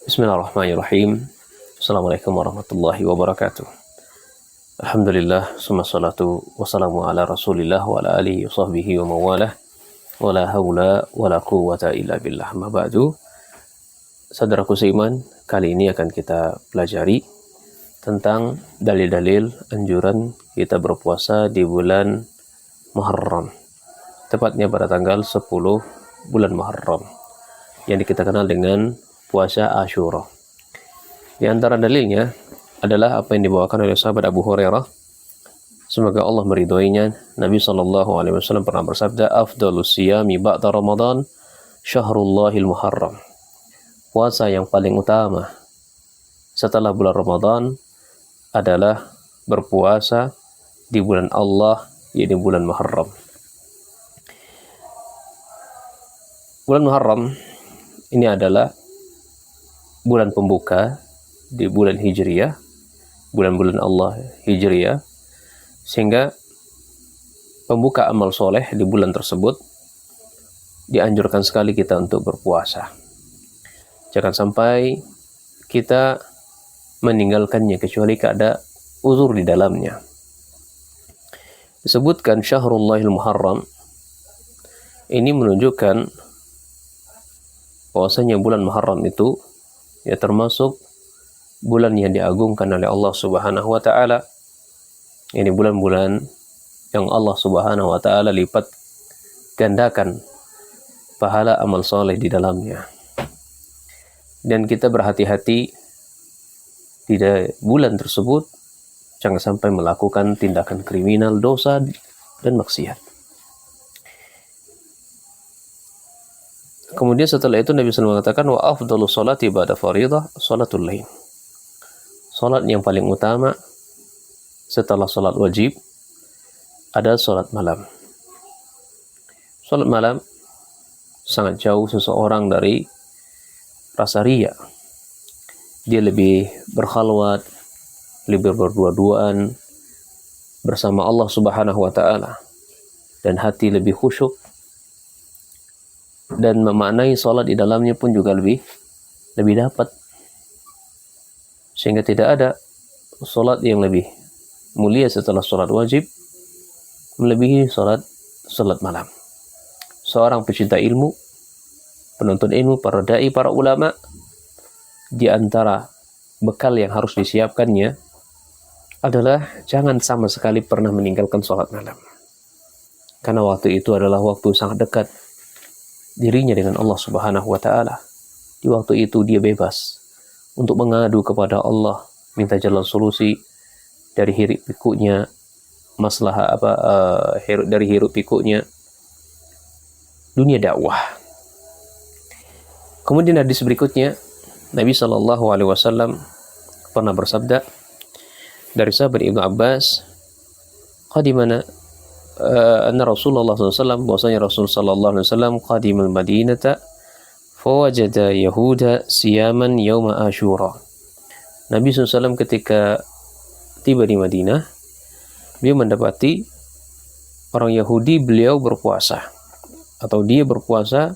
Bismillahirrahmanirrahim. Assalamualaikum warahmatullahi wabarakatuh. Alhamdulillah, summa salatu wassalamu ala rasulillah wa ala alihi wa sahbihi wa mawalah. Wa la hawla wa la quwwata illa billah. Ma ba'du. Saudaraku seiman, kali ini akan kita pelajari tentang dalil-dalil anjuran kita berpuasa di bulan Muharram. Tepatnya pada tanggal 10 bulan Muharram, yang kita kenal dengan puasa Asyura. Di antara dalilnya adalah apa yang dibawakan oleh sahabat Abu Hurairah, semoga Allah meridhoinya. Nabi SAW pernah bersabda, "Afdalus siyami ba'da Ramadan syahrullahil Muharram." Puasa yang paling utama setelah bulan Ramadan adalah berpuasa di bulan Allah, yaitu bulan Muharram. Bulan Muharram ini adalah bulan pembuka di bulan Hijriyah, bulan-bulan Allah Hijriyah, sehingga pembuka amal soleh di bulan tersebut dianjurkan sekali kita untuk berpuasa. Jangan sampai kita meninggalkannya kecuali ada uzur di dalamnya. Disebutkan Syahrullahil Muharram, ini menunjukkan bahwasanya bulan Muharram itu ya termasuk bulan yang diagungkan oleh Allah Subhanahu wa taala. Ini bulan-bulan yang Allah Subhanahu wa taala lipat gandakan pahala amal soleh di dalamnya. Dan kita berhati-hati di bulan tersebut jangan sampai melakukan tindakan kriminal, dosa dan maksiat. Kemudian setelah itu Nabi SAW mengatakan, wa afdalu sholati ba'da faridah sholatul lail. Sholat yang paling utama setelah sholat wajib ada sholat malam. Sholat malam sangat jauh seseorang dari rasa riya. Dia lebih berkhalwat, lebih berdua-duaan bersama Allah Subhanahu wa taala, dan hati lebih khusyuk, dan memaknai sholat di dalamnya pun juga lebih dapat, sehingga tidak ada sholat yang lebih mulia setelah sholat wajib melebihi sholat malam. Seorang pecinta ilmu, penuntut ilmu, para dai, para ulama, di antara bekal yang harus disiapkannya adalah jangan sama sekali pernah meninggalkan sholat malam, karena waktu itu adalah waktu sangat dekat dirinya dengan Allah Subhanahu wa taala. Di waktu itu dia bebas untuk mengadu kepada Allah, minta jalan solusi dari hiruk pikuknya, masalah dari hiruk pikuknya dunia dakwah. Kemudian hadis berikutnya, Nabi Shallallahu alaihi wasallam pernah bersabda dari sahabat Ibnu Abbas, qadimana anna Rasulullah SAW, bahwasanya Rasul sallallahu alaihi wasallam qadimal Madinata fawajada Yahuda siyaman yauma Asyura. Nabi SAW ketika tiba di Madinah, beliau mendapati orang Yahudi beliau berpuasa, atau dia berpuasa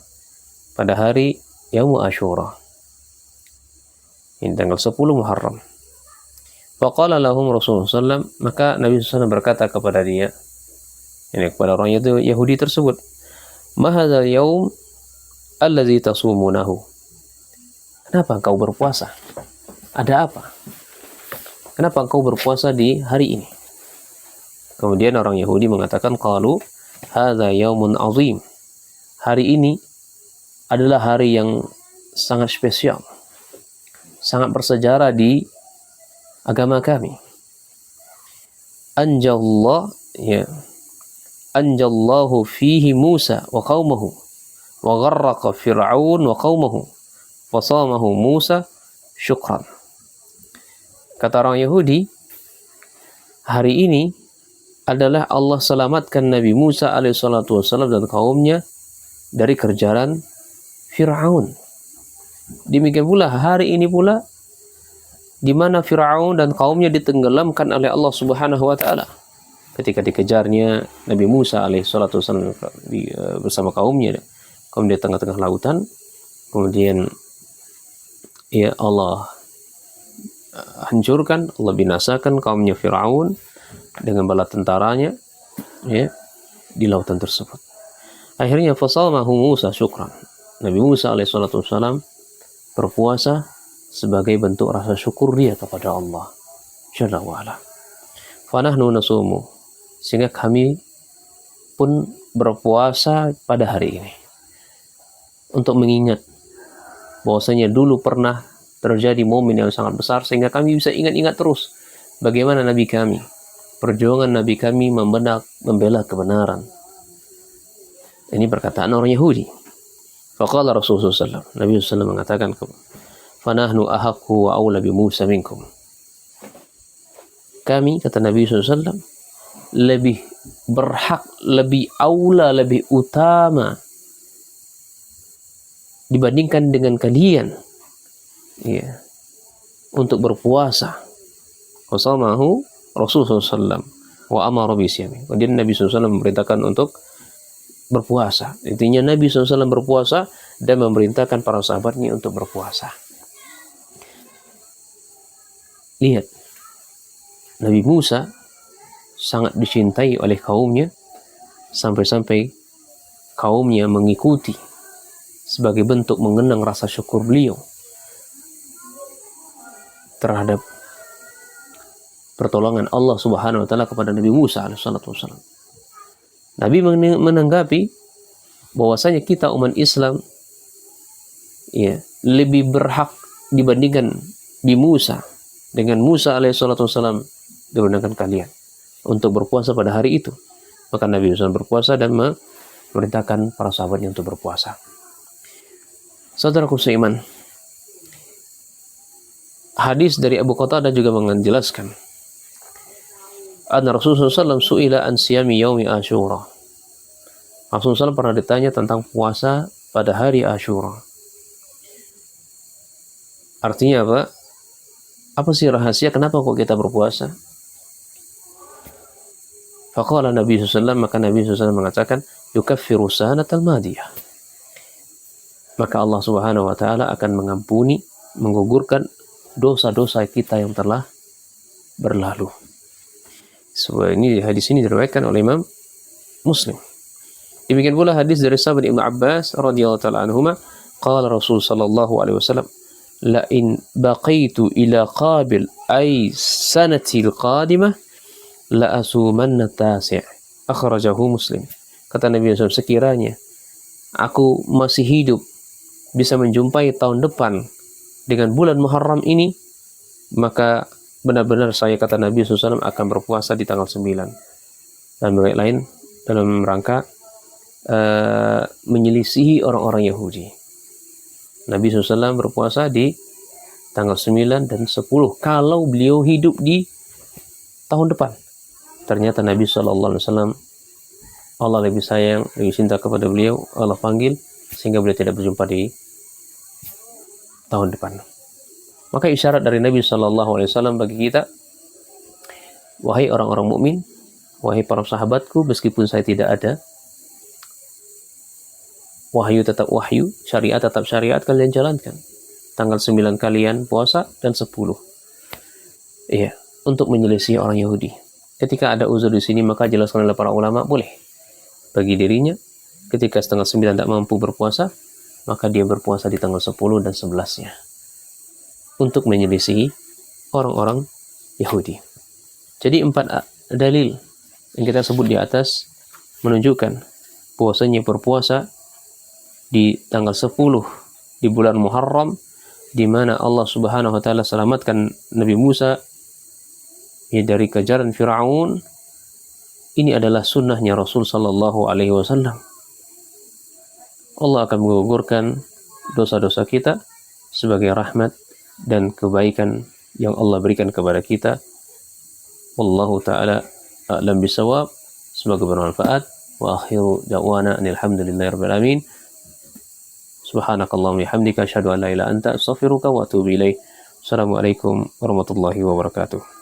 pada hari yaum Asyura, ini tanggal 10 Muharram. Faqala lahum Rasulullah SAW, maka Nabi SAW berkata kepada dia, ini kepada orang Yahudi tersebut, ma hadzal yaum alladzi tasumunahu. Kenapa engkau berpuasa? Ada apa? Kenapa engkau berpuasa di hari ini? Kemudian orang Yahudi mengatakan, qalu hadza yaumun azim. Hari ini adalah hari yang sangat spesial, sangat bersejarah di agama kami. Anjallahu fihi Musa wa qaumahu wa gharraqa Fir'aun wa qaumahu wa samahu Musa syukran. Kata orang Yahudi, hari ini adalah Allah selamatkan Nabi Musa alaihissalatu wassalam dan kaumnya dari kerjaan Fir'aun. Demikian pula hari ini pula di mana Fir'aun dan kaumnya ditenggelamkan oleh Allah Subhanahu wa taala. Ketika dikejarnya Nabi Musa alaihissalatu wassalam bersama kaumnya di tengah-tengah lautan, kemudian ya Allah hancurkan, Allah binasakan kaumnya Firaun dengan bala tentaranya, ya, di lautan tersebut. Akhirnya fasamahu Musa syukran. Nabi Musa alaihissalatu wassalam berpuasa sebagai bentuk rasa syukur dia kepada Allah Jalla wa'ala. Fanahnu nasumu, sehingga kami pun berpuasa pada hari ini untuk mengingat bahwasanya dulu pernah terjadi momen yang sangat besar, sehingga kami bisa ingat-ingat terus bagaimana Nabi kami, perjuangan Nabi kami membela kebenaran. Ini perkataan orang Yahudi. Faqala Rasulullah SAW, Nabi SAW mengatakan, fanahnu ahaqqu wa awla bi Musa minkum. Kami, kata Nabi SAW, lebih berhak, lebih aula, lebih utama dibandingkan dengan kalian, ya, untuk berpuasa. Wasamahu Rasulullah SAW wa amara bisyami. Kemudian Nabi SAW memerintahkan untuk berpuasa. Intinya Nabi SAW berpuasa dan memerintahkan para sahabatnya untuk berpuasa. Lihat, Nabi Musa sangat dicintai oleh kaumnya, sampai-sampai kaumnya mengikuti sebagai bentuk mengenang rasa syukur beliau terhadap pertolongan Allah Subhanahu wa taala kepada Nabi Musa alaihissalatu wassalam. Nabi menanggapi bahwasanya kita umat Islam, ya, lebih berhak dibandingkan Nabi Musa dengan Musa alaihissalatu wassalam dibandingkan kalian untuk berpuasa pada hari itu. Maka Nabi SAW berpuasa dan memerintahkan para sahabatnya untuk berpuasa. Saudaraku seiman, hadis dari Abu Qatadah juga menjelaskan, anna Rasulullah SAW su'ila an siyami yaumi Ashura. Rasulullah SAW pernah ditanya tentang puasa pada hari Ashura. Artinya apa? Apa sih rahasia kenapa kok kita berpuasa? Faqala Nabi SAW, maka Nabi SAW mengatakan, yukaffiru sanatal madiyah. Maka Allah Subhanahu wa taala akan mengampuni, menggugurkan dosa-dosa kita yang telah berlalu. Sebab ini hadis ini diriwayatkan oleh Imam Muslim. Demikian pula hadis dari sahabat Ibnu Abbas radhiyallahu taala anhuma, qala Rasul sallallahu alaihi wasallam, la in baqitu ila qabil ay sanati al-qadimah la asumanna tasi'. Akhrajahu Muslim. Kata Nabi SAW, sekiranya aku masih hidup bisa menjumpai tahun depan dengan bulan Muharram ini, maka benar-benar saya, kata Nabi SAW, akan berpuasa di tanggal 9. Dan mereka lain dalam rangka menyelisihi orang-orang Yahudi. Nabi SAW berpuasa di tanggal 9 dan 10 kalau beliau hidup di tahun depan. Ternyata Nabi SAW, Allah lebih sayang, lebih cinta kepada beliau, Allah panggil sehingga beliau tidak berjumpa di tahun depan. Maka isyarat dari Nabi SAW bagi kita, wahai orang-orang mukmin, wahai para sahabatku, meskipun saya tidak ada, wahyu tetap wahyu, syariat tetap syariat, kalian jalankan. Tanggal 9 kalian puasa dan 10. Iya, untuk menyelisih orang Yahudi. Ketika ada uzur di sini, maka jelaskan oleh para ulama, boleh bagi dirinya ketika setengah 9 tidak mampu berpuasa, maka dia berpuasa di tanggal 10 dan 11-nya untuk menyelisihi orang-orang Yahudi. Jadi 4 dalil yang kita sebut di atas menunjukkan puasanya berpuasa di tanggal 10 di bulan Muharram, di mana Allah Subhanahu wa taala selamatkan Nabi Musa dari kejaran Firaun. Ini adalah sunnahnya Rasul sallallahu alaihi wasallam. Allah akan menggugurkan dosa-dosa kita sebagai rahmat dan kebaikan yang Allah berikan kepada kita. Wallahu ta'ala a'lam bisawab. Semoga bermanfaat. Wa akhiru da'wana alhamdulillahi rabbil alamin. Subhanakallahumma bihamdika asyhadu an la ilaha illa anta astaghfiruka wa atubu ilaik. Assalamualaikum warahmatullahi wabarakatuh.